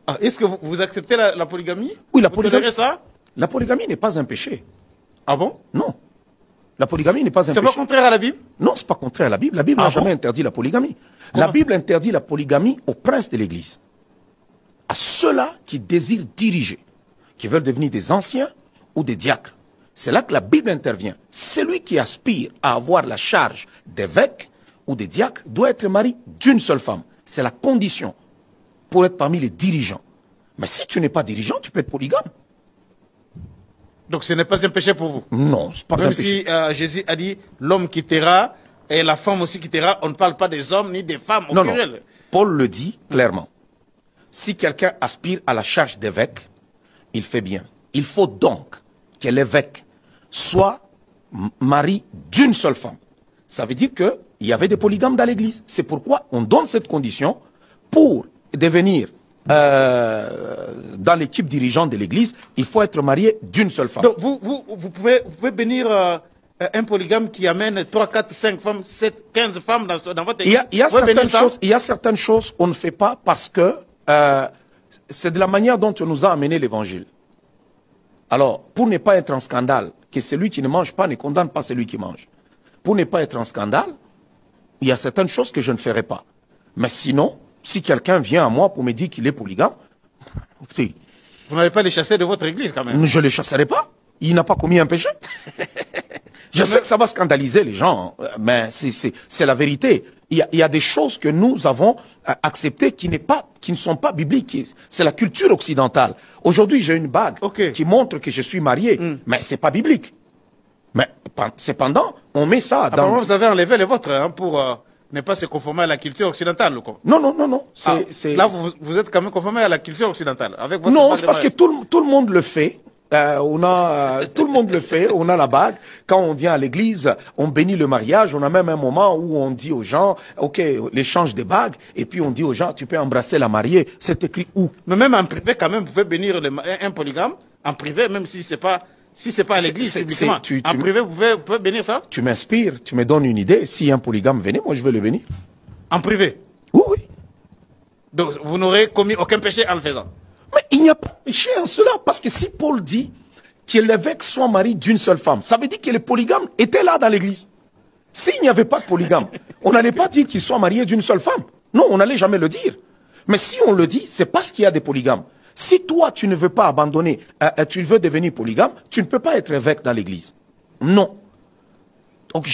Ah, est-ce que vous acceptez la polygamie? Oui, la polygamie n'est pas un péché. Ah bon? Non. La polygamie n'est pas un péché. C'est pas contraire à la Bible? Non, c'est pas contraire à la Bible. La Bible n'a jamais interdit la polygamie. Comment? La Bible interdit la polygamie aux princes de l'Église. À ceux-là qui désirent diriger, qui veulent devenir des anciens ou des diacres. C'est là que la Bible intervient. Celui qui aspire à avoir la charge d'évêque ou de diacre doit être marié d'une seule femme. C'est la condition pour être parmi les dirigeants. Mais si tu n'es pas dirigeant, tu peux être polygame. Donc ce n'est pas un péché pour vous? Non, c'est pas un péché. Même si Jésus a dit l'homme quittera et la femme aussi quittera, on ne parle pas des hommes ni des femmes au pluriel. Non. Paul le dit clairement. Si quelqu'un aspire à la charge d'évêque, il fait bien. Il faut donc que l'évêque soit mari d'une seule femme. Ça veut dire qu'il y avait des polygames dans l'église. C'est pourquoi on donne cette condition pour devenir dans l'équipe dirigeante de l'église, il faut être marié d'une seule femme. Donc vous pouvez bénir un polygame qui amène 3, 4, 5 femmes, 7, 15 femmes dans votre église. Il y a certaines choses qu'on ne fait pas parce que c'est de la manière dont on nous a amené l'évangile. Alors, pour ne pas être en scandale, que celui qui ne mange pas ne condamne pas celui qui mange. Pour ne pas être en scandale, il y a certaines choses que je ne ferai pas. Mais sinon, si quelqu'un vient à moi pour me dire qu'il est polygame, écoutez, vous n'allez pas les chasser de votre église quand même? Je ne les chasserai pas. Il n'a pas commis un péché. Je sais que ça va scandaliser les gens, mais c'est la vérité. Il y a des choses que nous avons acceptées qui ne sont pas bibliques. C'est la culture occidentale. Aujourd'hui, j'ai une bague qui montre que je suis marié, mais c'est pas biblique. Mais cependant, on met ça dans... Apparemment, vous avez enlevé les vôtres pour ne pas se conformer à la culture occidentale. Non. Là, vous êtes quand même conformé à la culture occidentale. Avec votre non, c'est parce que tout le monde le fait. Tout le monde le fait, on a la bague. Quand on vient à l'église, on bénit le mariage. On a même un moment où on dit aux gens, ok, l'échange des bagues. Et puis on dit aux gens, tu peux embrasser la mariée. C'est écrit où? Mais même en privé, quand même, vous pouvez bénir un polygame. En privé, même si c'est pas à l'église, publiquement. En privé, vous pouvez bénir ça? Tu m'inspires, tu me donnes une idée. Si un polygame venait, moi je veux le bénir. En privé? Oui. Donc vous n'aurez commis aucun péché en le faisant? Mais il n'y a pas de péché en cela, parce que si Paul dit que l'évêque soit marié d'une seule femme, ça veut dire que les polygames étaient là dans l'église. S'il n'y avait pas de polygame, on n'allait pas dire qu'il soit marié d'une seule femme. Non, on n'allait jamais le dire. Mais si on le dit, c'est parce qu'il y a des polygames. Si toi, tu ne veux pas abandonner, tu veux devenir polygame, tu ne peux pas être évêque dans l'église. Non. Donc